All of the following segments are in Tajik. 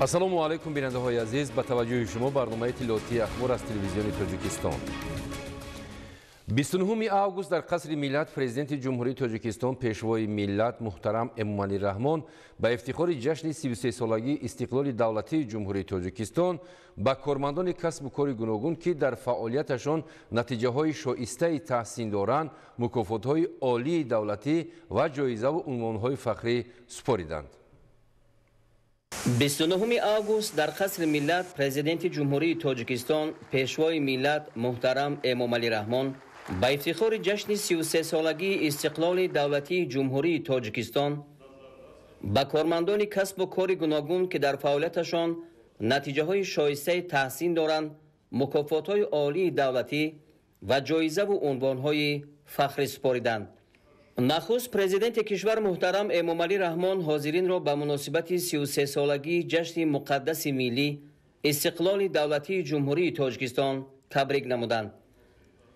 ассалому алайкум бинандаҳои азиз, ба таваҷҷӯҳи шумо барномаи тиллоати ахбор аз телевизиони Тоҷикистон. 29 август дар қасри миллат президенти ҷумҳурии Тоҷикистон пешвои миллат муҳтарам Эмомалӣ Раҳмон ба ифтихори ҷашни 33-солагии истиқлоли давлатии ҷумҳурии Тоҷикистон ба кормандони касбу кори гуногун ки дар фаъолияташон натиҷаҳои шоистаи таҳсин доранд, мукофотҳои олии давлатӣ ва ҷоизаву унвонҳои фахрӣ супориданд. 29 август дар қасри миллат президенти ҷумҳурии Тоҷикистон пешвои миллат муҳтарам Эмомалӣ Раҳмон ба ифтихори ҷашни 33-солагии истиқлоли давлатии ҷумҳурии Тоҷикистон ба кормандони касбу кори гуногун ки дар фаъолияташон натиҷаҳои шоистаи таҳсин доранд, мукофотҳои олии давлатӣ ва ҷоизаву унвонҳои фахрӣ супориданд. нахуст президенти кишвар муҳтарам Эмомалӣ Раҳмон ҳозиринро ба муносибати 33-солагии ҷашни муқаддаси миллӣ истиқлоли давлатии ҷумҳурии Тоҷикистон табрик намуданд.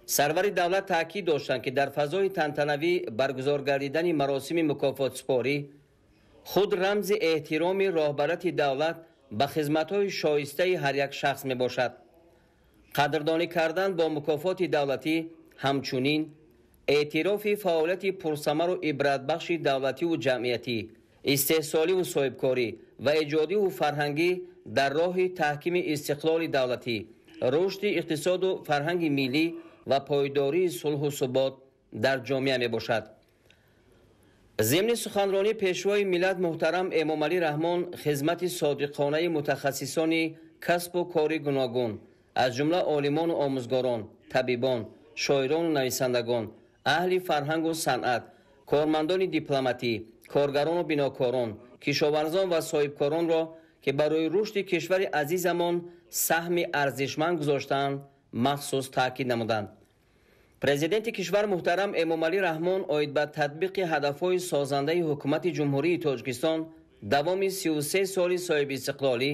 сарвари давлат таъкид доштанд ки дар фазои тантанавӣ баргузор гардидани маросими мукофотсупорӣ худ рамзи эҳтироми роҳбарати давлат ба хизматҳои шоистаи ҳар як шахс мебошад. қадрдонӣ кардан бо мукофоти давлатӣ ҳамчунин эътирофи фаъолияти пурсамару ибратбахши давлативу ҷамъиятӣ, истеҳсоливу соҳибкорӣ ва эҷодиву фарҳангӣ дар роҳи таҳкими истиқлоли давлатӣ, рушди иқтисоду фарҳанги миллӣ ва пойдории сулҳу субот дар ҷомеа мебошад. зимни суханронӣ пешвои миллат муҳтарам Эмомалӣ Раҳмон хизмати содиқонаи мутахассисони касбу кори гуногун аз ҷумла олимону омӯзгорон, табибон, шоирону нависандагон, аҳли фарҳангу санъат, кормандони дипломатӣ, коргарону бинокорон, кишоварзон ва соҳибкоронро ки барои рушди кишвари азизамон саҳми арзишманд гузоштаанд, махсус таъкид намуданд. президенти кишвар муҳтарам Эмомалӣ Раҳмон оид ба татбиқи ҳадафҳои созандаи ҳукумати ҷумҳурии Тоҷикистон давоми 33 соли соҳибистиқлолӣ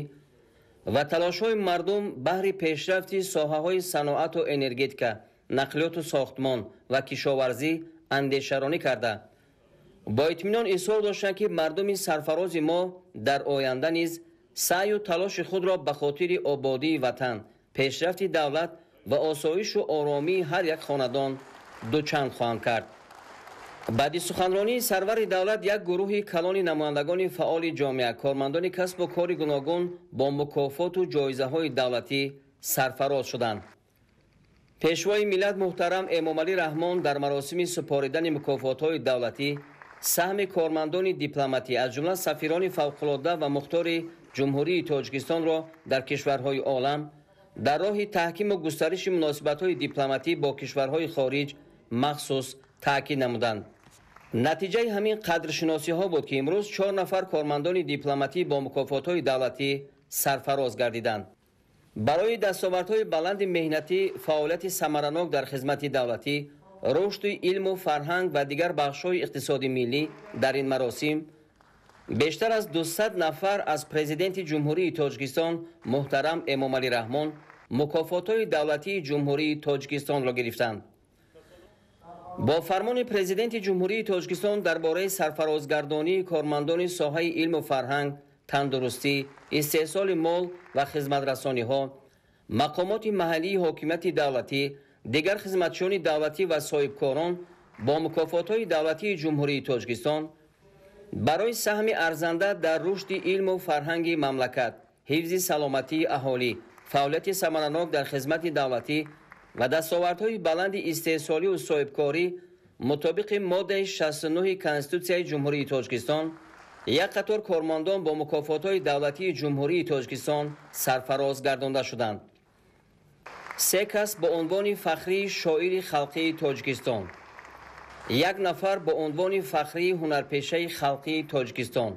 ва талошҳои мардум баҳри пешрафти соҳаҳои саноату энергетика, нақлиёту сохтмон ва кишоварзӣ андешаронӣ карда бо итминон изҳор доштанд ки мардуми сарфарози мо дар оянда низ саъю талоши худро ба хотири ободии ватан, пешрафти давлат ва осоишу оромии ҳар як хонадон дучанд хоҳанд кард. баъди суханронии сарвари давлат як гурӯҳи калони намояндагони фаъоли ҷомеа, кормандони касбу кори гуногун бо мукофоту ҷоизаҳои давлатӣ сарфароз шуданд. пешвои миллат муҳтарам Эмомалӣ Раҳмон дар маросими супоридани мукофотҳои давлатӣ саҳми кормандони дипломатӣ аз ҷумла сафирони фавқулодда ва мухтори ҷумҳурии Тоҷикистонро дар кишварҳои олам дар роҳи таҳкиму густариши муносибатҳои дипломатӣ бо кишварҳои хориҷ махсус таъкид намуданд. натиҷаи ҳамин қадршиносиҳо буд ки имрӯз 4 нафар кормандони дипломатӣ бо мукофотҳои давлатӣ сарфароз гардиданд. барои дастовардҳои баланди меҳнатӣ, фаъолияти самаранок дар хизмати давлатӣ, рушди илму фарҳанг ва дигар бахшҳои иқтисоди миллӣ дар ин маросим бештар аз 200 нафар аз президенти ҷумҳурии Тоҷикистон муҳтарам Эмомалӣ Раҳмон мукофотҳои давлатии ҷумҳурии Тоҷикистонро гирифтанд. бо фармони президенти ҷумҳурии Тоҷикистон дар бораи сарфарозгардонии кормандони соҳаи илму фарҳанг, тандурустӣ, истеҳсоли мол ва хизматрасониҳо, мақомоти маҳаллии ҳокимияти давлатӣ, дигар хизматчиёни давлатӣ ва соҳибкорон бо мукофотҳои давлатии ҷумҳурии Тоҷикистон барои саҳми арзанда дар рушди илму фарҳанги мамлакат, ҳифзи саломатии аҳолӣ, фаъолияти самаранок дар хизмати давлатӣ ва дастовардҳои баланди истеҳсоливу соҳибкорӣ мутобиқи моддаи 69 Конститутсияи ҷумҳурии Тоҷикистон як қатор кормандон бо мукофотҳои давлатии ҷумҳурии Тоҷикистон сарфароз гардонда шуданд. 3 кас бо унвони фахрии шоири халқии Тоҷикистон, 1 нафар бо унвони фахрии ҳунарпешаи халқии Тоҷикистон,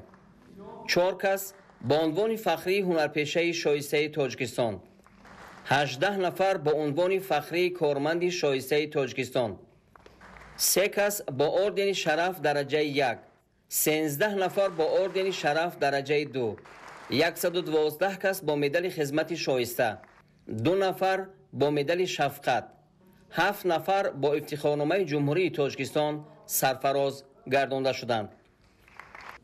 4 кас бо унвони фахрии ҳунарпешаи шоистаи Тоҷикистон, 18 нафар бо унвони фахрии корманди шоистаи Тоҷикистон, 3 кас бо ордени шараф дараҷаи 1, 13 нафар бо ордени шараф дараҷаи 2, 112 кас бо медали хизмати шоиста, 2 нафар бо медали шафқат, 7 нафар бо ифтихорномаи ҷумҳурии Тоҷикистон сарфароз гардонда шуданд.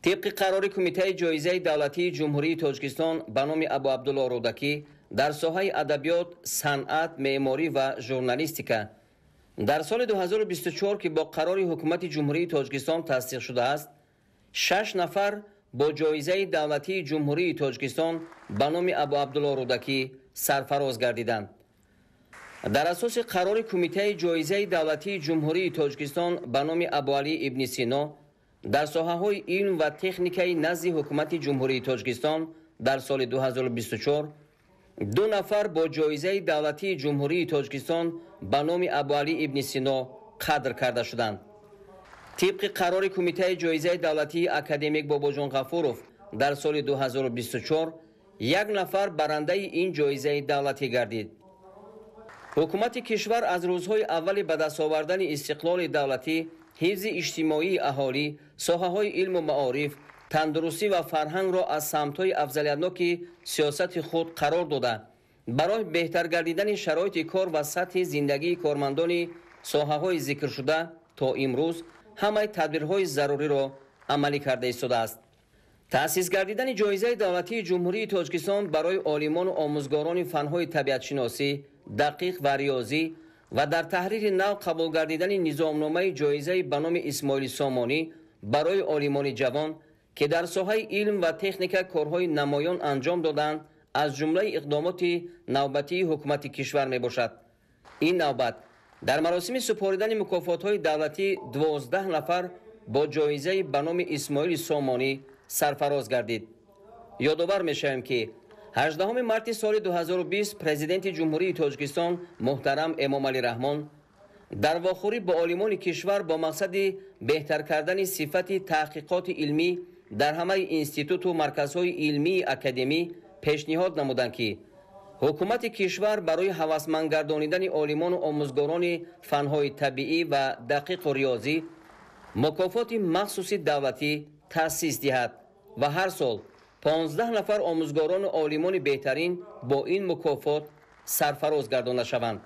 طبق قرار کمیته جایزه دولتی جمهوری تاجیکستان به نام ابو عبدالله رودکی در ساحه ادبیات، صنعت، معماری و ژورنالیستیکا در سال 2024 که با قرار حکومت جمهوری تاجیکستان تصدیق شده است، 6 نفر با جایزه دولتی جمهوری تاجیکستان به نام ابو عبدالله رودکی سرفراز گردیدند. در اساس قرار کمیته جایزه دولتی جمهوری تاجیکستان به نام ابو علی ابن سینا در ساحه‌های علم و تکنیکی نزد حکومت جمهوری تاجیکستان در سال 2024 2 نفر با جایزه دولتی جمهوری تاجیکستان به نام ابو علی ابن سینا قدر کرده شدند. طبق قرار کمیته جایزه دولتی اکادمیک باباجان غفوروف در سال 2024 1 نفر برنده این جایزه دولتی گردید. حکومت کشور از روزهای اول به دست آوردن استقلال دولتی حفظ اجتماعی اهالی، ساحه‌های علم و معارف، تندرستی و فرهنگ را از سمت‌های افضلیت‌ناک سیاست خود قرار داده برای بهتر گردیدن شرایط کار و سطح زندگی کارمندان ساحه‌های ذکر شده تا امروز همه تدبیرهای ضروری را عملی کرده ایستاده است. تأسیس گردیدن جایزه دولتی جمهوری تاجیکستان برای عالمان و آموزگاران فن‌های طبیعت شناسی، دقیق و ریاضی و در تحریر نو قبول گردیدن نظامنامه جایزه به نام اسماعیل سامانی برای عالمان جوان که در ساحه علم و تکنیک کارهای نمایان انجام دادند از جمله اقدامات نوبتی حکومت کشور می باشد. این نوبت در مراسم سپاریدن مکافات‌های دولتی 12 نفر با جایزه به نام اسماعیل سامانی سرفراز گردید. یادآور می‌شویم که 18 مارس سال 2020 پرزیدنت جمهوری تاجیکستان محترم امام علی رحمان در واخوری با عالمان کشور با مقصد بهتر کردن صفت تحقیقات علمی در همه انستیتوت و مرکزهای علمی اکادمی پیشنهاد نمودند که حکومت کشور برای هوسمند گردانیدن عالمان و آموزگاران فنهای طبیعی و دقیق و ریاضی مکافات مخصوص دولتی تأسیس دهد و هر سال 15 نفر آموزگاران و عالمان بهترین با این مکافات سرفراز گردانده شوند.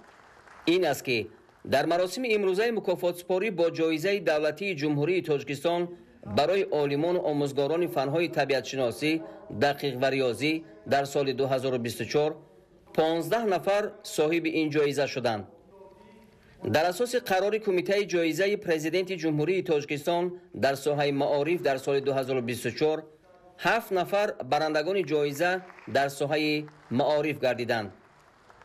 این است که در مراسم امروزه مکافات سپاری با جایزه دولتی جمهوری تاجیکستان برای عالمان و آموزگاران فنهای طبیعت شناسی، دقیق و ریاضی در سال 2024 15 نفر صاحب این جایزه شدند. در اساس قرار کمیته جایزه پرزیدنت جمهوری تاجیکستان در ساحه معارف در سال 2024 7 نفر برندگان جایزه در ساحه معارف گردیدند.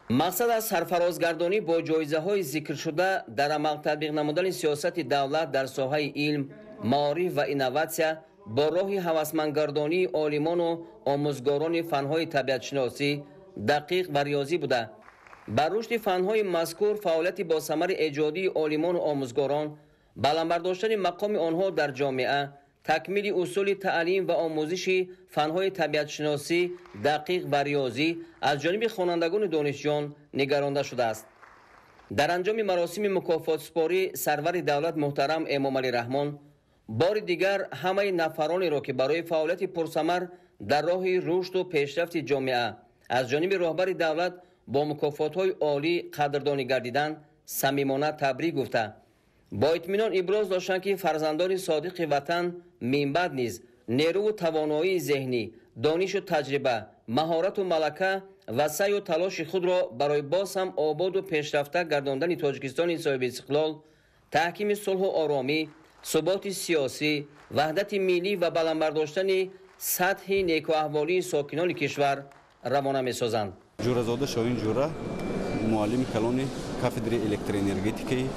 مقصد از سرفرازگردانی با جایزه های ذکر شده در عمل تطبیق نمودن سیاست دولت در ساحه علم، معارف و اینواسیون با راه هوسمندگردانی عالمان و آموزگاران فنهای طبیعت شناسی، دقیق و ریاضی بوده. بر رشد فنهای مذکور فعالیت با ثمر ایجادی عالمان و آموزگاران، بلند برداشتن مقام آنها در جامعه، تکمیل اصول تعلیم و آموزش فنهای طبیعت شناسی، دقیق و ریاضی از جانب خوانندگان دانشجویان نگرانده شده است. در انجام مراسم مکافات سپاری سرور دولت محترم امام علی رحمان بار دیگر همه نفرانی را که برای فعالیت پرثمر در راه رشد و پیشرفت جامعه از جانب رهبر دولت با مکافات‌های عالی قدردانی گردیدند صمیمانه تبریک گفته با اطمینان ابراز داشتند که فرزندان صادق وطن من بعد نیز نیرو و توانایی ذهنی، دانش و تجربه، مهارت و ملکه و سعی و تلاش خود را برای باز هم آباد و پیشرفته گرداندن تاجیکستان صاحب استقلال، تحکیم صلح و آرامی، ثبات سیاسی، وحدت ملی و بلند برداشتن سطح نیک و احوالی ساکنان کشور روانه می‌سازند. جورزاده شاهین جوره، معلم کلان کافدری الکتروانرژیتیکی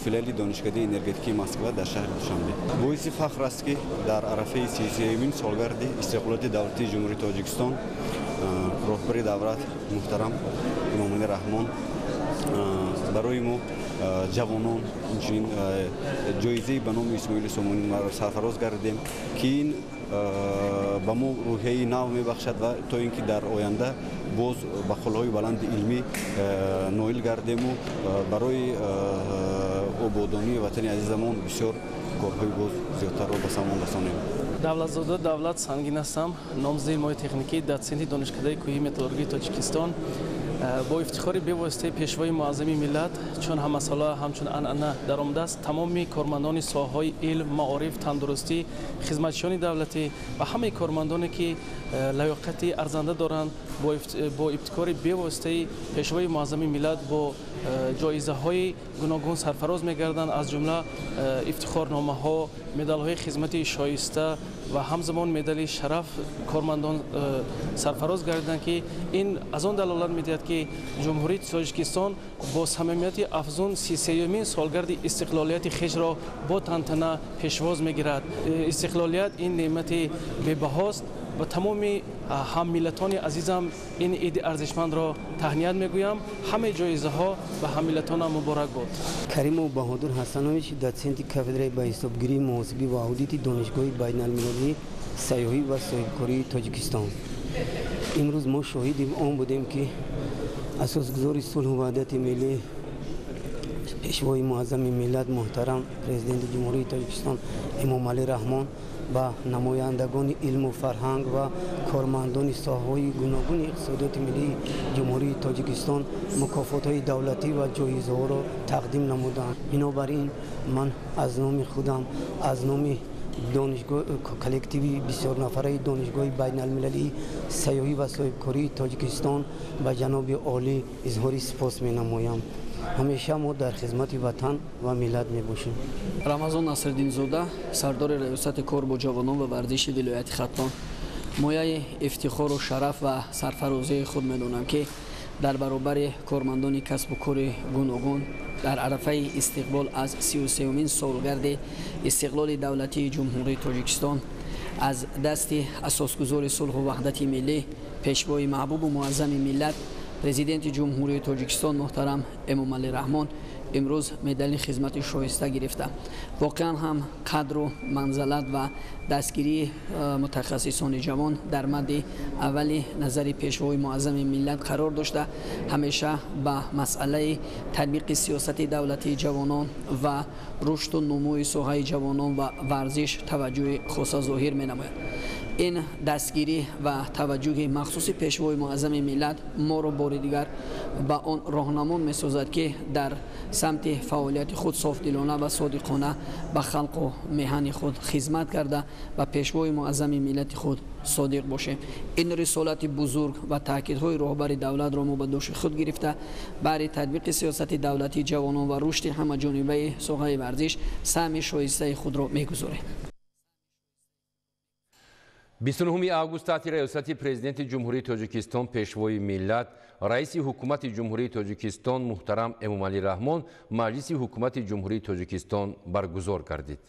فیلال دانشگاه انرژیتیکی مسکو در شهر دوشنبه. باعث فخر است که در عرفه 33مین سالگرد استقلال دولتی جمهوری تاجیکستان رهبر دولت محترم امام علی رحمان برای ما جوانان همچنین جایزه به نام اسماعیل سامانی را سرفراز گردیم که این به ما روحیه نو میبخشد و تا اینکه در آینده باز به خلاهای بلند علمی نایل گردیم و برای آبادانی وطن عزیزمان بسیار کارهای باز زیادتر را به سامان رسانیم. давлатзода давлат сангин ҳастам, номзади илмҳои техникӣ, дотсенти донишкадаи кӯҳии металлургии Тоҷикистон. با افتخار به واسطه پیشوای معظم ملت چون هم مسئله همچون انانه در آمده است تمام کارمندان ساحه‌های علم، معارف، تندرستی، خدمتچیان دولتی و همه کارمندانی که لیاقت ارزنده دارند با ابتکار به واسطه پیشوای معظم ملت با جایزه های گوناگون سرفراز می‌گردند از جمله افتخارنامه ها، مدال های خدمت شایسته و همزمان مدال شرف کارمندان سرفراز گردیدند که این از آن دلالت می‌دهد که جمهوری تاجیکستان با صمیمیت افزون 33مین سالگرد استقلالیت خویش را با تنتنه پیشواز می‌گیرد. استقلالیت این نعمت بی‌بهاست و تمام هم ملتان عزیزم این عید ارزشمند را تهنیت میگویم. همه جایزه ها و هم ملتان مبارک باد. کریم و بهادر حسنویچ دوسنت کافدرای با حسابگیری محاسبی و آدیت دانشگاه بین‌المللی سیاحی و صاحبکاری تاجیکستان. امروز ما شاهد آن بودیم که اساسگذار صلح و وحدت ملی پیشوای معظم ملت محترم پرزیدنت جمهوری تاجیکستان امام علی رحمان و نمایندگان علم و فرهنگ و کارمندان ساحه‌های گوناگون اقتصادیات ملی جمهوری تاجیکستان مکافات‌های دولتی و جایزه‌ها را تقدیم نمودند. بنابراین من از نام خودم از نام دانشگاه کلکتیوی بسیار نفره دانشگاه بین‌المللی سیاحی و صاحبکاری تاجیکستان به جناب عالی اظهار سپاس می‌نمایم. همیشه ما در خدمت وطن و ملت میباشیم. رمضان نصرالدین زاده سردار ریاست کار با جوانان و ورزش ولایت ختلان مایه افتخار و شرف و سرفرازی خود میدونم که در برابر کارمندان کسب و کار گوناگون در عرفه استقبال از 33مین سالگرد استقلال دولتی جمهوری تاجیکستان از دست اساسگذار صلح و وحدت ملی پیشوای محبوب و معظم ملت پرزیدنت جمهوری تاجیکستان محترم امام علی رحمان امروز مدال خدمت شایسته گرفته. واقعا هم قدر و منزلت و دستگیری متخصصان جوان در مد اول نظر پیشوای معظم ملت قرار داشته. همیشه به مسئله تطبیق سیاست دولتی جوانان و رشد و نموی ساحه جوانان و ورزش توجه خاص ظاهر می نماید. این دستگیری و توجه مخصوص پیشوای معظم ملت ما را بار دیگر به آن راهنما می‌سازد که در سمت فعالیت خود صافدلانه و صادقانه به خلق و میهن خود خدمت کرده و پیشوای معظم ملت خود صادق باشیم. این رسالت بزرگ و تاکیدهای رهبر دولت را ما به دوش خود گرفته برای تطبیق سیاست دولتی جوانان و رشد همه‌جانبه ساحه ورزش سهم شایسته خود را می‌گذاریم. 29 август تحت ریاست پرزیدنت جمهوری تاجیکستان پیشوای ملت رئیس حکومت جمهوری تاجیکستان محترم امام علی رحمان مجلس حکومت جمهوری تاجیکستان برگزار گردید.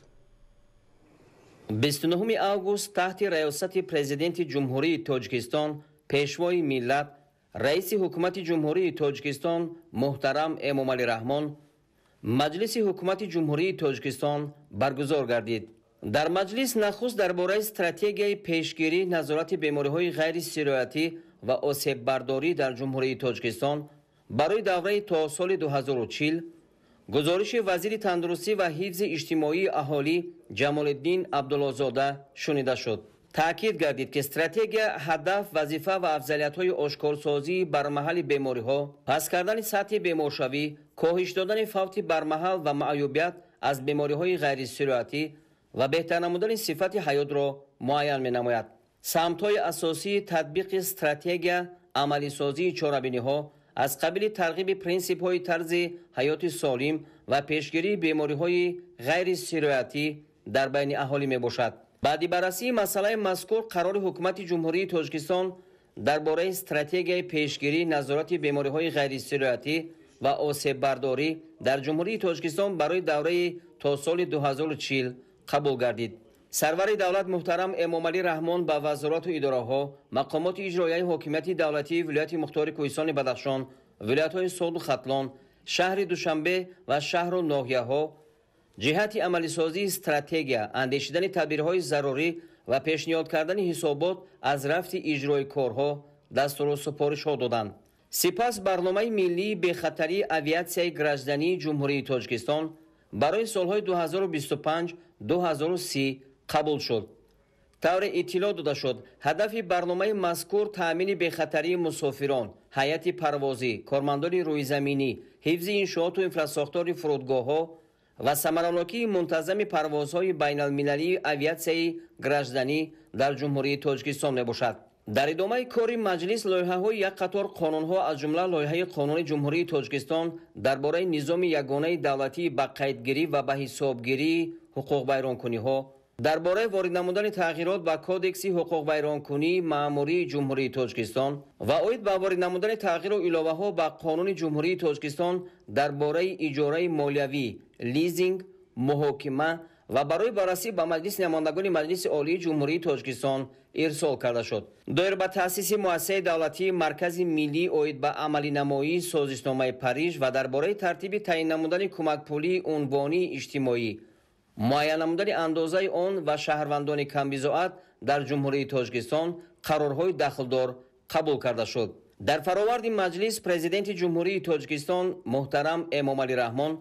29 август تحت ریاست پرزیدنت جمهوری تاجیکستان پیشوای ملت رئیس حکومت جمهوری تاجیکستان محترم امام علی رحمان مجلس حکومت جمهوری تاجیکستان برگزار گردید. در مجلس نخست درباره استراتژی پیشگیری نظارت بیماری‌های غیر سرایتی و آسیب برداری در جمهوری تاجیکستان برای دوره تا سال 2040 گزارش وزیر تندرستی و حفظ اجتماعی اهالی جمال الدین عبدالله‌زاده شنیده شد. تاکید گردید که استراتژی هدف، وظیفه و افضلیت‌های آشکارسازی بر محل بیماری‌ها، پس کردن سطح بیمارشوی، کاهش دادن فوت بر محل و معیوبیت از بیماری‌های غیر سرایتی و بهتر نمودن صفت حیات را معین می نماید. سمت‌های اساسی تطبیق استراتژی عملی سازی چاره‌بینی‌ها از قبیل ترغیب پرینسیپ‌های طرز حیات سالم و پیشگیری بیماری‌های غیر سرایتی در بین اهالی می باشد. بعد بررسی مسئله مذکور قرار حکومت جمهوری تاجیکستان درباره استراتژی پیشگیری نظارت بیماری‌های غیر سرایتی و آسیب برداری در جمهوری تاجیکستان برای دوره تا سال 2040 قبول گردید. سرور دولت محترم امام علی رحمان با وزارات و اداره‌ها، مقامات اجرایی حکومت دولتی ولایت مختار کوهستان بدخشان، ولایت‌های سواد و ختلان، شهر دوشنبه و شهر و ناحیه‌ها جهت عملی سازی استراتژی، اندیشیدن تدبیرهای ضروری و پیشنهاد کردن حسابات از رفت اجرای کارها دستور و سپارش‌ها دادند. سپس برنامه ملی به خطری اویاسیای گرجدنی جمهوری تاجیکستان برای سالهای 2025-2030 قبول شد. طور اطلاع داده شد هدف برنامه مذکور تأمین بخطری مسافران، هیئت پروازی، کارمندان روی زمینی، حفظ انشاءات و انفراستراکچور فرودگاه‌ها و ثمراناکی منتظم پروازهای بین المللی اویاسیای گراجدانی در جمهوری تاجیکستان میباشد. در ادامه کار مجلس لایحه‌های یک قطار قانون‌ها از جمله لایحه قانون جمهوری تاجیکستان درباره نظام یگانه دولتی به قیدگیری و به حسابگیری حقوق بیرانکنی‌ها، درباره وارد نمودن تغییرات به کودکس حقوق بیرانکنی مأموری جمهوری تاجیکستان و عاید به وارد نمودن تغییر و علاوه‌ها به قانون جمهوری تاجیکستان درباره اجاره مالیوی، لیزینگ، محاکمه و برای بررسی به مجلس نمایندگان مجلس عالی جمهوری تاجیکستان ارسال کرده شد. دایر به تأسیس مؤسسه دولتی مرکز ملی عاید به عملی نمایی سازشنامه پاریژ و درباره ترتیب تعیین نمودن کمک پولی عنوانی اجتماعی، معین نمودن اندازه آن و شهروندان کم بضاعت در جمهوری تاجیکستان قرارهای دخلدار قبول کرده شد. در فراورد مجلس پرزیدنت جمهوری تاجیکستان محترم امامعلی رحمان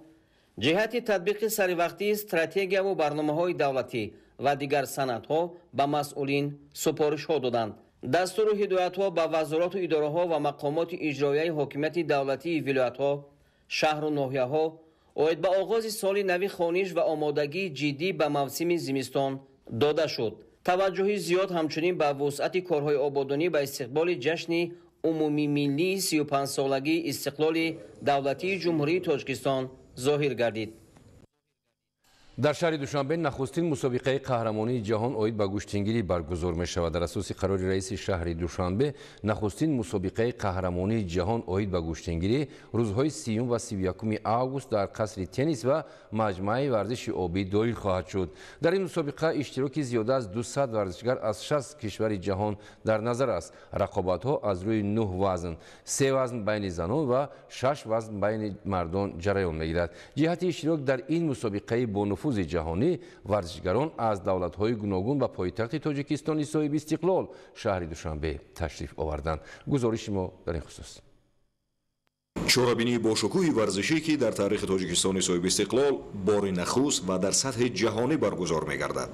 جهت تطبیق سریوقتی استراتژیا و برنامه‌های دولتی و دیگر سندها به مسئولین سپارش‌ها دادند. دستور و هدایت‌ها به وزارات و اداره‌ها و مقامات اجرایی حاکمیت دولتی ولایت‌ها، شهر و ناحیه‌ها عاید به آغاز سال نو خوانش و آمادگی جدی به موسم زمستان داده شد. توجه زیاد همچنین به وسعت کارهای آبادانی به استقبال جشن عمومی ملی 35 سالگی استقلال دولتی جمهوری تاجیکستان ظاهر گردید. در شهر دوشنبه نخستین مسابقه قهرمانی جهان عاید به گوشتنگیری برگزار می شود. در اساس قرار رئیس شهر دوشنبه نخستین مسابقه قهرمانی جهان عاید به گوشتنگیری روزهای 30 و 31 آگوست در قصر تنیس و مجمع ورزش آبی دایر خواهد شد. در این مسابقه اشتراک زیاده از 200 ورزشگر از 60 کشور جهان در نظر است. رقابت ها از روی 9 وزن، 3 وزن بین زنان و 6 وزن بین مردان جریان می گیرد. جهت اشتراک در این مسابقه با نفوذ جهانی ورزشگران از دولت‌های گوناگون و پایتخت تاجیکستان صاحب استقلال شهر دوشنبه تشریف آوردند. گزارش ما در این خصوص. چورابینی با شکوه ورزشی که در تاریخ تاجیکستان صاحب استقلال بار نخست و در سطح جهانی برگزار می‌گردد.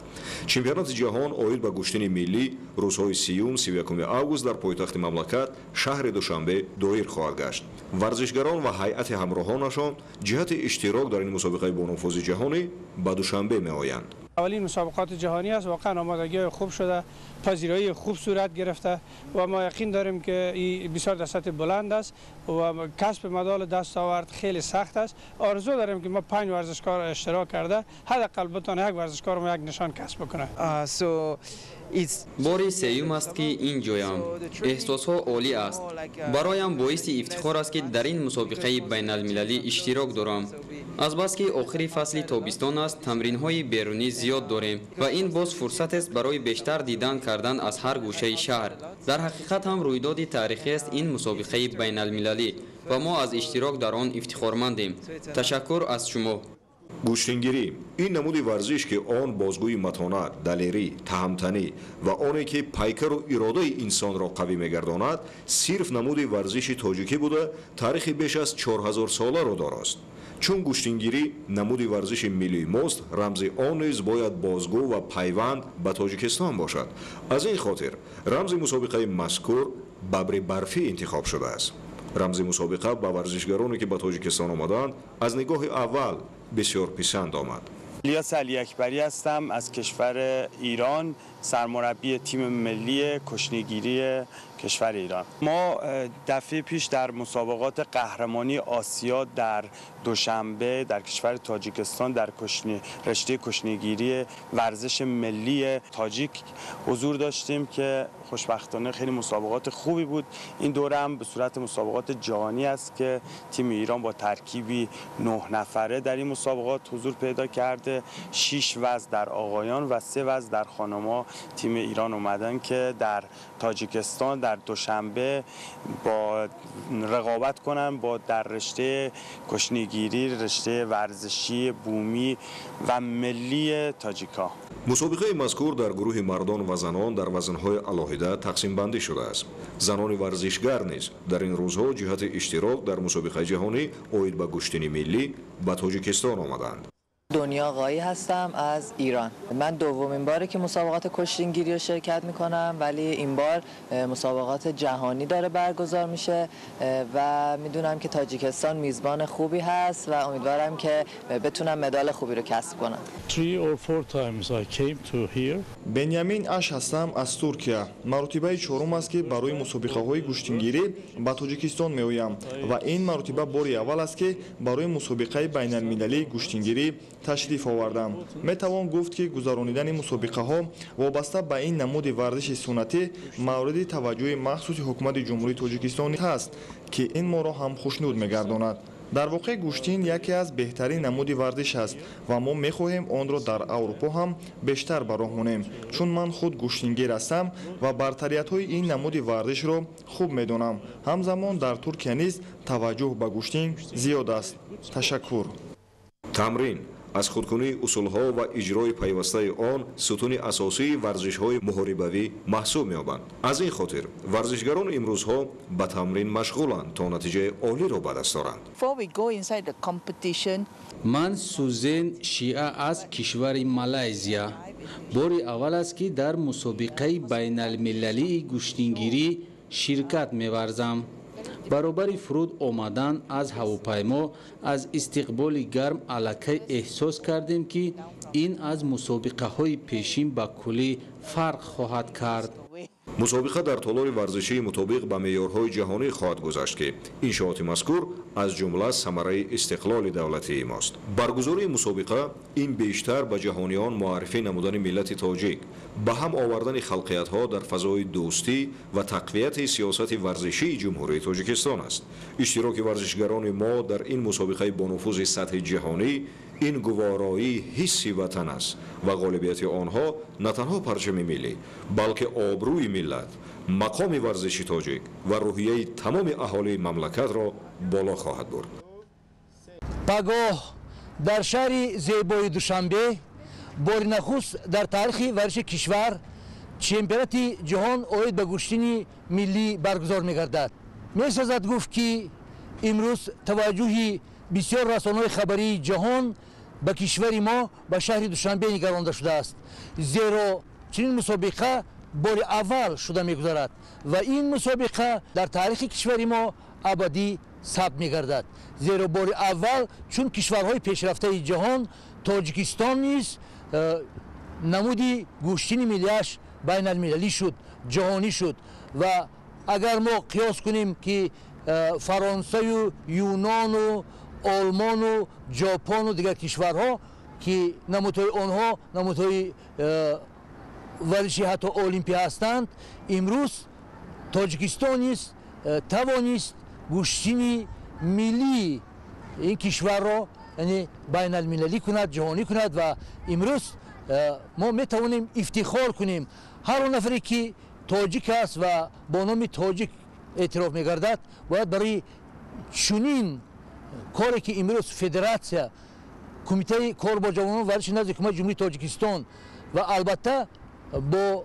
چمپیونات جهان عاید به گشتن ملی روزهای 30 31 آگوست در پایتخت مملکت شهر دوشنبه دایر خواهد گشت. ورزشگران و هیئت همراهانشان جهت اشتراک در این مسابقه با نفوذ جهانی به دوشنبه می‌آیند. اولین مسابقات جهانی است، واقعا آمادگی خوب شده، پذیرایی خوب صورت گرفته و ما یقین داریم که این بسیار در سطح بلند است و کسب مدال دستاورد خیلی سخت است. آرزو داریم که ما 5 ورزشکار اشتراک کرده حداقل بتونه یک ورزشکار ما یک نشان کسب بکنه. باری سیوم است که این جایم. احساس ها عالی است. برایم باعث افتخار است که در این مسابقه بین المللی اشتراک دارم. از بس که آخری فصل تابستان است، تمرین های بیرونی زیاد داریم و این باز فرصت است برای بیشتر دیدن کردن از هر گوشه شهر. در حقیقت هم رویداد تاریخی است این مسابقه بین المللی و ما از اشتراک در آن افتخارمندیم. تشکر از شما. گوشتنگیری این نمود ورزش که آن بازگوی متانت، دلیری، تهمتنی و آنی که پیکر و اراده انسان را قوی می‌گرداند صرف نمود ورزش تاجیکی بوده تاریخ بیش از 4000 ساله را دارد. چون گوشتنگیری نمود ورزش ملی ماست، رمز آن نیز باید بازگو و پیوند به تاجیکستان باشد. از این خاطر رمز مسابقه مذکور ببر برفی انتخاب شده است. رمز مسابقه به ورزشگرانی که به تاجیکستان آمدند از نگاه اول بسیار پسند آمد. الیاس علی اکبری هستم از کشور ایران، سرمربی تیم ملی کشتیگیری کشور ایران. ما دفعه پیش در مسابقات قهرمانی آسیا در دوشنبه در کشور تاجیکستان در رشته کشتیگیری ورزش ملی تاجیک حضور داشتیم که خوشبختانه خیلی مسابقات خوبی بود. این دوره هم به صورت مسابقات جهانی است که تیم ایران با ترکیبی 9 نفره در این مسابقات حضور پیدا کرده. 6 وزن در آقایان و 3 وزن در خانم‌ها تیم ایران اومدن که در تاجیکستان در دوشنبه با رقابت کنن با در رشته کشتیگیری، رشته ورزشی بومی و ملی تاجیکا. مسابقه مذکور در گروه مردان و زنان در وزن‌های علاهیده تقسیم بندی شده است. زنان ورزشگر نیز در این روزها جهت اشتراک در مسابقه جهانی عاید به گشتن ملی به تاجیکستان آمدند. دنیا آقایی هستم از ایران. من دومین باره که مسابقات کشتیگیری رو شرکت میکنم، ولی این بار مسابقات جهانی داره برگزار میشه و میدونم که تاجیکستان میزبان خوبی هست و امیدوارم که بتونم مدال خوبی رو کسب کنم. 3 or 4 times I came to here. بنیامین اش هستم از ترکیه. مرتبه چهارم است که برای مسابقه‌های گوشتگیری به تاجیکستان میآیم و این مرتبه باری اول است که برای مسابقه بین‌المللی گوشتگیری تشریف آوردم. میتوان گفت که گذراندن مسابقه ها وابسته به این نمود ورزش سنتی مورد توجه مخصوص حکومت جمهوری تاجیکستان است که این ما را هم خوشنود میگرداند. در واقع گوشتین یکی از بهترین نمود ورزش است و ما میخواهیم آن را در اروپا هم بیشتر به راه مانیم، چون من خود گوشتینگیر هستم و برتریت های این نمود ورزش را خوب میدانم. همزمان در ترکیه نیز توجه به گوشتین زیاد است. تشکر. تمرین از خودکنی اصولها و اجرای پیوسته آن ستون اساسی ورزش‌های محاربوی محسوب می‌یابند. از این خاطر ورزشگران امروزها به تمرین مشغولند تا نتیجه عالی را به دست آورند. من سوزن شیعه از کشور مالزیا. باری اول است که در مسابقه بین المللی گوشتگیری شرکت می‌ورزم. برابر فرود آمدن از هواپیما از استقبال گرم الکی احساس کردیم که این از مسابقه های پیشین به کلی فرق خواهد کرد. مسابقه در تالار ورزشی مطابق به معیارهای جهانی خواهد گذشت که انشاءات مذکور از جمله ثمره استقلال دولتی ماست. برگزاری مسابقه این بیشتر به جهانیان معرفی نمودن ملت تاجیک، به هم آوردن خلقیت‌ها در فضای دوستی و تقویت سیاست ورزشی جمهوری تاجیکستان است. اشتراک ورزشگران ما در این مسابقه با نفوذ سطح جهانی این گوارایی حسی وطن است و غالبیت آنها نه تنها پرچم ملی بلکه آبروی ملت، مقام ورزشی تاجیک و روحیه تمام اهالی مملکت را بالا خواهد برد. پگاه در شهر زیبای دوشنبه بار نخست در تاریخ ورزش کشور چمپیونات جهان اوید به گوشتنی ملی برگزار می‌گردد. می‌سازد گفت که امروز توجه بسیار رسانه‌های خبری جهان به کشور ما به شهر دوشنبه نگرانده شده است، زیرا چنین مسابقه بار اول شده می‌گذرد و این مسابقه در تاریخ کشور ما ابدی ثبت می‌گردد، زیرا بار اول چون کشورهای پیشرفته جهان تاجیکستان نیز نمودی گوشتنی ملیش بین المللی شد، جهانی شد و اگر ما قیاس کنیم که فرانسه و یونان و آلمان و ژاپن و دیگر کشورها که نمودهای آنها نمودهای ورزشی حتی المپی هستند، امروز تاجیکستان نیز توانست گوشتنی ملی این کشور را یعنی بین المللی کند، جهانی کند و امروز ما میتوانیم افتخار کنیم هر نفری که تاجیک است و با نام تاجیک اعتراف میگردد باید برای چنین کاری که امروز فدراسیا کمیته کار با جوانان ورزش نزد حکومت جمهوری تاجیکستان و البته با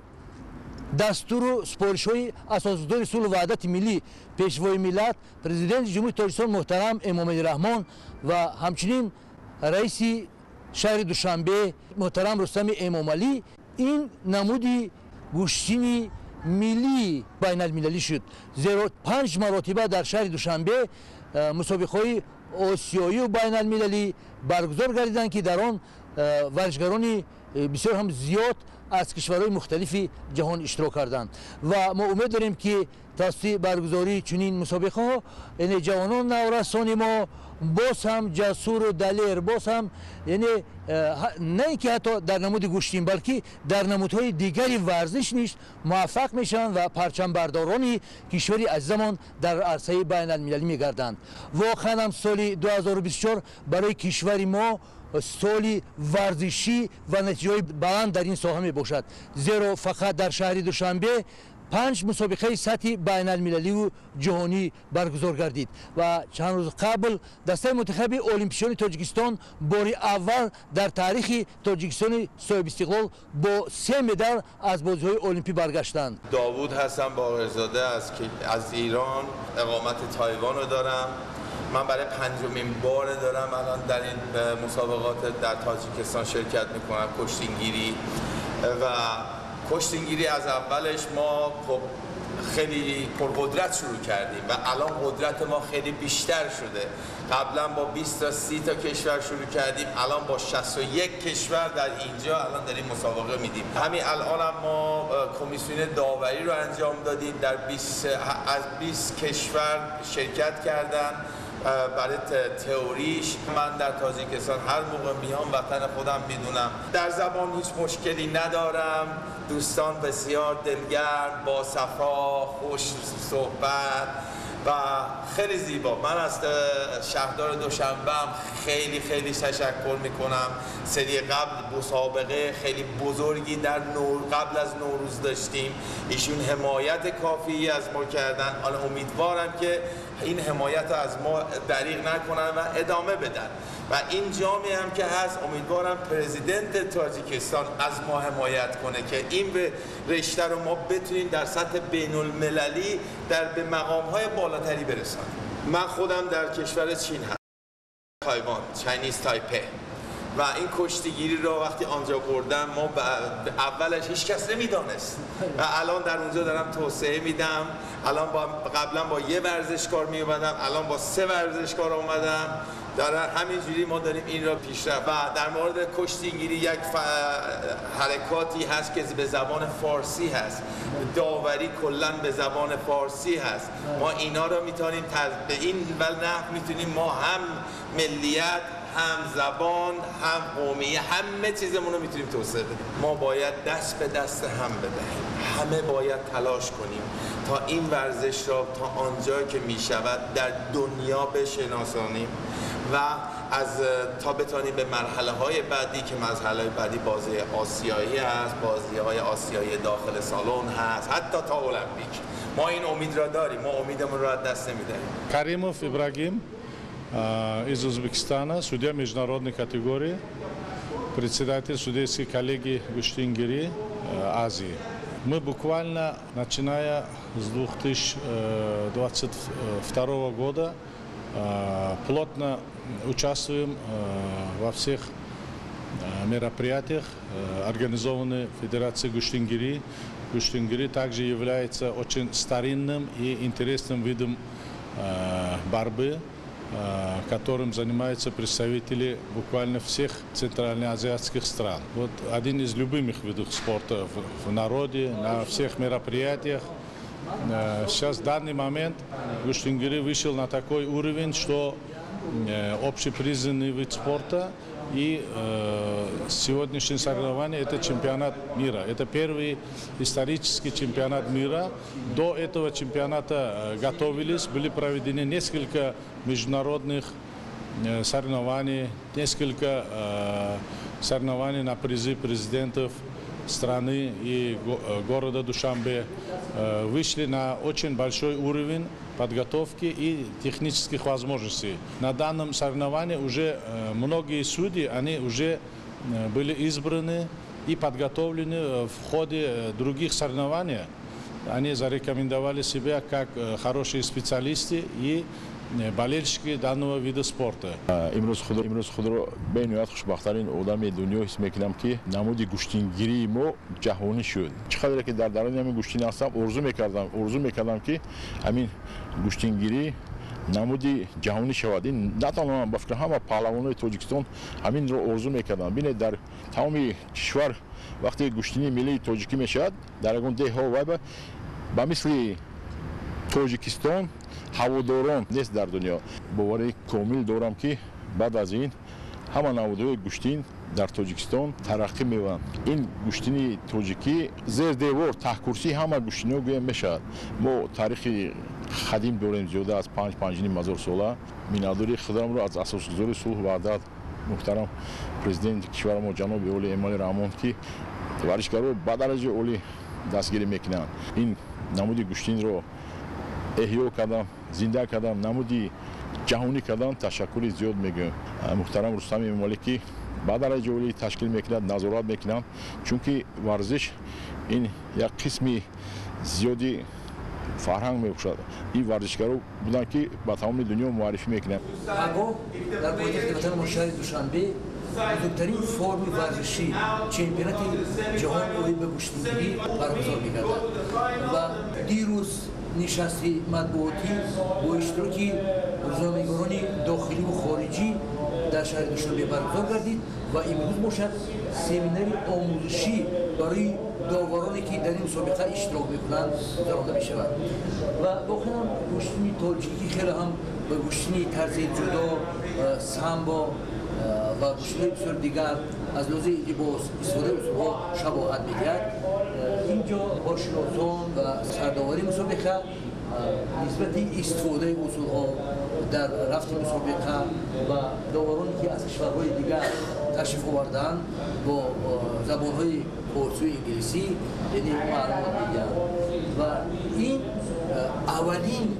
دستور و سپارش‌های اساسدار صلح و وحدت ملی پیشوای ملت پرزیدنت جمهوری تاجیکستان محترم امامعلی رحمان و همچنین رئیس شهر دوشنبه محترم رستم امامعلی این نمودی گوشتنی ملی بین المللی شد، زیرا 5 مرتبه در شهر دوشنبه مسابقه‌های آسیایی و بین المللی برگزار گردیدند که در آن ورزشگران بسیار هم زیاد از کشورهای مختلف جهان اشتراک کردند و ما امید داریم که توسط برگزاری چنین مسابقه ها یعنی جوانان نورسان ما باز هم جسور و دلیر، باز هم یعنی نه اینکه حتی در نمود گوشتین بلکه در نمودهای دیگری ورزش نیست موفق میشن و پرچم بردارانی کشوری عزیزمان در عرصه بین المللی میگردند. واقعا هم سال 2024 برای کشور ما سالی ورزشی و نتیجه بلند در این ساحه می باشد، زیرا فقط در شهر دوشنبه 5 مسابقه سطحی بین المللی و جهانی برگزار گردید و چند روز قبل دسته منتخب المپیشیان تاجیکستان باری اول در تاریخ تاجیکستان صاحب استقلال با 3 مدال از بازی‌های المپی برگشتند. داوود هستم باقرزاده از ایران، اقامت تایوان رو دارم من برای پنجمین بار دارم الان در این مسابقات در تاجیکستان شرکت میکنم، کشتیگیری. و کشتیگیری از اولش ما خب خیلی پرقدرت شروع کردیم و الان قدرت ما خیلی بیشتر شده. قبلا با 20 تا 30 تا کشور شروع کردیم، الان با 61 کشور در اینجا الان داریم مسابقه میدیم. همین الان هم ما کمیسیون داوری رو انجام دادیم، در 20 کشور شرکت کردن برای تئوریش. من در تاجیکستان هر موقع میام وطن خودم میدونم، در زبان هیچ مشکلی ندارم، دوستان بسیار دلگرم، با صفا، خوش صحبت و خیلی زیبا. من از شهردار دوشنبه هم خیلی تشکر میکنم. سری قبل مسابقه خیلی بزرگی در قبل از نوروز داشتیم، ایشون حمایت کافی از ما کردن. حالا امیدوارم که این حمایت رو از ما دریغ نکنن و ادامه بدن و این جامی هم که هست امیدوارم پرزیدنت تاجیکستان از ما حمایت کنه که این به رشته رو ما بتونیم در سطح بین المللی به مقام‌های بالاتری برسانیم. من خودم در کشور چین هستم، تایوان، چاینیز تایپه، و این کشتیگیری رو وقتی آنجا بردم ما اولش هیچ کس نمیدانست و الان در اونجا دارم توسعه میدم. الان قبلا با یه ورزشکار می اومدم، الان با 3 ورزشکار اومدم. در همینجوری ما داریم این را پیشرفت. و در مورد کشتیگیری یک حرکاتی هست که به زبان فارسی هست، داوری کلا به زبان فارسی هست. ما اینا رو میتونیم به این نحو میتونیم ما هم ملیت، هم زبان، هم قومیت، همه چیزمون رو میتونیم توسعه بدیم. ما باید دست به دست هم بدهیم، همه باید تلاش کنیم تا این ورزش را تا آنجایی که میشود در دنیا بشناسانیم و تا بتونیم به مرحله های بعدی که مرحله بعدی بازی آسیایی هست، بازی های آسیایی داخل سالن هست، حتی تا المپیک. ما این امید را داریم، ما امیدمون را از دست نمیدهیم. Каримов Ибрагим из Узбекистана, судья международной категории, председатель судейской коллегии Гуштингири Азии. Мы буквально, начиная с 2022 года, плотно участвуем во всех мероприятиях, организованных Федерацией Гуштингири. Гуштингири также является очень старинным и интересным видом борьбы, которым занимаются представители буквально всех центральноазиатских стран. Вот один из любимых видов спорта в народе, на всех мероприятиях. Сейчас в данный момент Гуштингири вышел на такой уровень, что общепризнанный вид спорта, и сегодняшнее соревнование – это чемпионат мира. Это первый исторический чемпионат мира. До этого чемпионата готовились, были проведены несколько международных соревнований, несколько соревнований на призы президентов страны и города Душанбе. Вышли на очень большой уровень подготовки и технических возможностей. На данном соревновании уже многие судьи, они уже были избраны и подготовлены в ходе других соревнований. Они зарекомендовали себя как хорошие специалисты и болельщики данного вида спорта. امروز خود رو به نهایت خوشبخت‌ترین آدم دنیا حس می‌کنم که نمود گوشتینگیری ما جهانی شد. چقدر که در درون همین گوشتین هستم آرزو می‌کردم که همین گوشتینگیری نمودی جهانی شود. این نه تنها با فکر همه پهلوانای تاجیکستان همین رو آرزو می‌کردن. ببینید در تمام کشور وقتی گوشتینی ملی تاجیکی میشد در اون ده‌ها و با مثل تاجیکستان هواداران نیست در دنیا. باوری کامل دارم که بعد از این همه نمودهای گوشتین در تاجیکستان ترقی می‌کنند. این گوشتینی تاجیکی زیر دیوار تحکرسی همه گوشتین‌ها گویا میشود. ما تاریخ قدیم داریم، زیاده از 5,000 ساله. مینادوری خودم را از اساسگذار صلح و وحدت محترم پرزیدنت کشور ما جناب اولی امالی رحمان که ورزشکاران با درجه اولی دستگیری میکنند. این نمود گوشتین رو احیا کردم، زنده کردم، نمودی جهانی کردم. تشکر زیاد میگم. محترم رستم مالکی با درجه اولی تشکیل میکند، نظارت میکنند، چون که ورزش این یک قسمی زیادی فرهنگ میکشد این ورزشکارا بودن که به تمام دنیا معرفی میکنن. پگاه در پایتخت وطن ما شهر دوشنبه بزرگترین فرم ورزشی چمپیونات جهان اولیمپیک به گشتیگیری برگزار می‌گردد و دیروز نشستی مطبوعاتی با اشتراک روزنامه‌نگاران داخلی و خارجی در شهر دوشنبه برگزار گردید و امروز باشد سمیناری آموزشی برای داورانی که در این مسابقه اشتراک میکنند برگزار می‌شود و واقعا گشتنی تاجیکی خیلی هم به گشتنی طرز جدا سامبا و گشتنی بسیار دیگر از لحاظ لباس استفاده اصولها شباهت می‌دهد. اینجا با شناسان و سرداوری مسابقه نسبت استفاده اصولها در رفت مسابقه و داورانی که از کشورهای دیگر تشریف آوردند با زبان‌های فارسی و انگلیسی یعنی معلومات می‌دهند و این اولین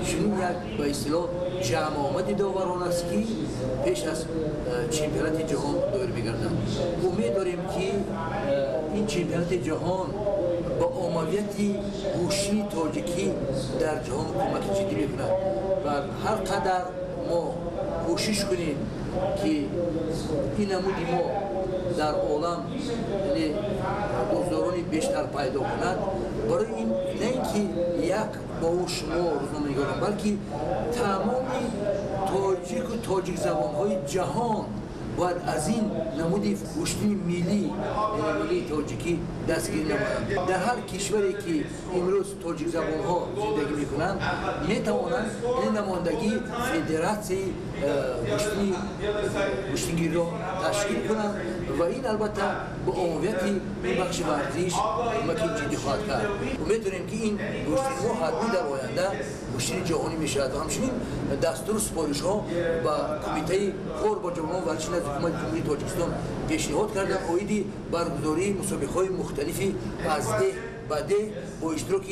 چنین یک به اصطلاح جمع آمد داوران است که پیش از چمپیونات جهان دایر می‌گردند. امید داریم که این چمپیونات جهان با عملیات گوشی تاجیکی در جهان کمک جدی می‌کند و هر قدر ما کوشش کنیم که این نمودی ما در عالم یعنی بازارانی بیشتر پیدا کند برای این نه اینکه یک با شما روزنامه‌نگاران بلکه تمام تاجیک و تاجیک زبان‌های جهان باید از این نمودی گشتنی ملی ملی تاجیکی دستگیری نمایند. در هر کشوری که امروز تاجیک زبان‌ها زندگی می‌کنند می‌توانند این نمایندگی فدراسیون گشتنگیری را تشکیل کنند و این البته با عمومیت این بخش ورزش کمک جدی خواهد کرد. امید داریم که این گشتنی ما حتمی در آینده گشتنی جهانی می‌شود و همچنین دستور سپارش‌ها و کمیته کار با جوانان ورزشی از حکومت جمهوری تاجیکستان پیشنهاد کردند اویدی برگزاری مسابقه‌های مختلفی از ده به ده با اشتراک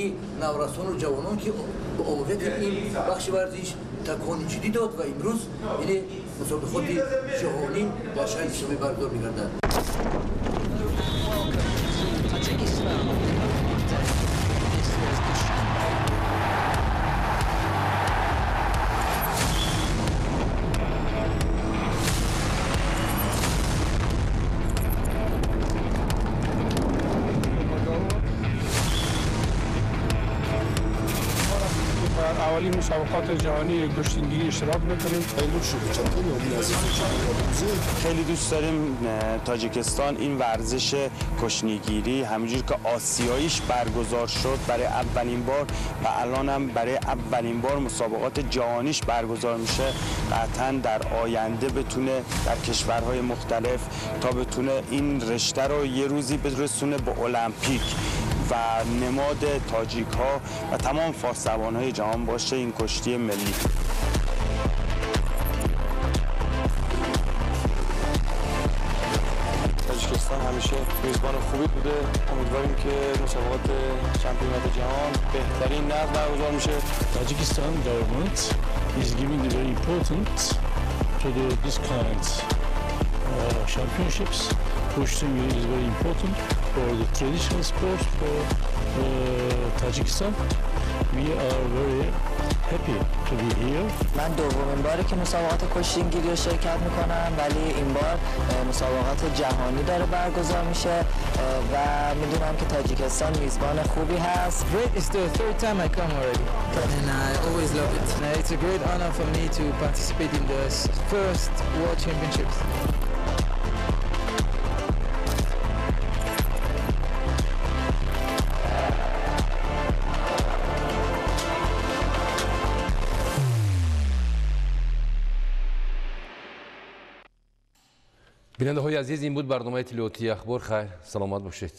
نورسان و جوانان که با عمومیت این بخش ورزش تکانی جدی داد و امروز این مسابقات جهانی در شهر دوشنبه برگزار می‌گردد. اولین مسابقات جهانی گشتیگیری اشتراک میکنیم. خیلی دوست داریم تاجیکستان این ورزش کشتیگیری همونجور که آسیاییش برگزار شد برای اولین بار و الان هم برای اولین بار مسابقات جهانیش برگزار میشه قطعا در آینده بتونه در کشورهای مختلف تا بتونه این رشته رو یه روزی برسونه به المپیک و نماد تاجیک ها و تمام فارس‌زبان های جهان باشه این کشتی ملی. تاجیکستان همیشه میزبان خوبی بوده. امیدواریم که مسابقات چمپیونات جهان بهترین نقد برگزار میشه. Tajikistan government is giving the very important to this kind championships. Kushting is very important for the traditional sports for Tajikistan. We are very happy to be here. من دومین باره که مسابقات کشتیگیری رو شرکت میکنم ولی این بار مسابقات جهانی داره برگزار میشه و میدونم که تاجیکستان میزبان خوبی هست. Great, it's the third time I come already and I always love it. It's a great honor for me to participate in the first World Championships. بیننده های عزیز این بود برنامه تلویزیونی اخبار. خیر سلامت باشید.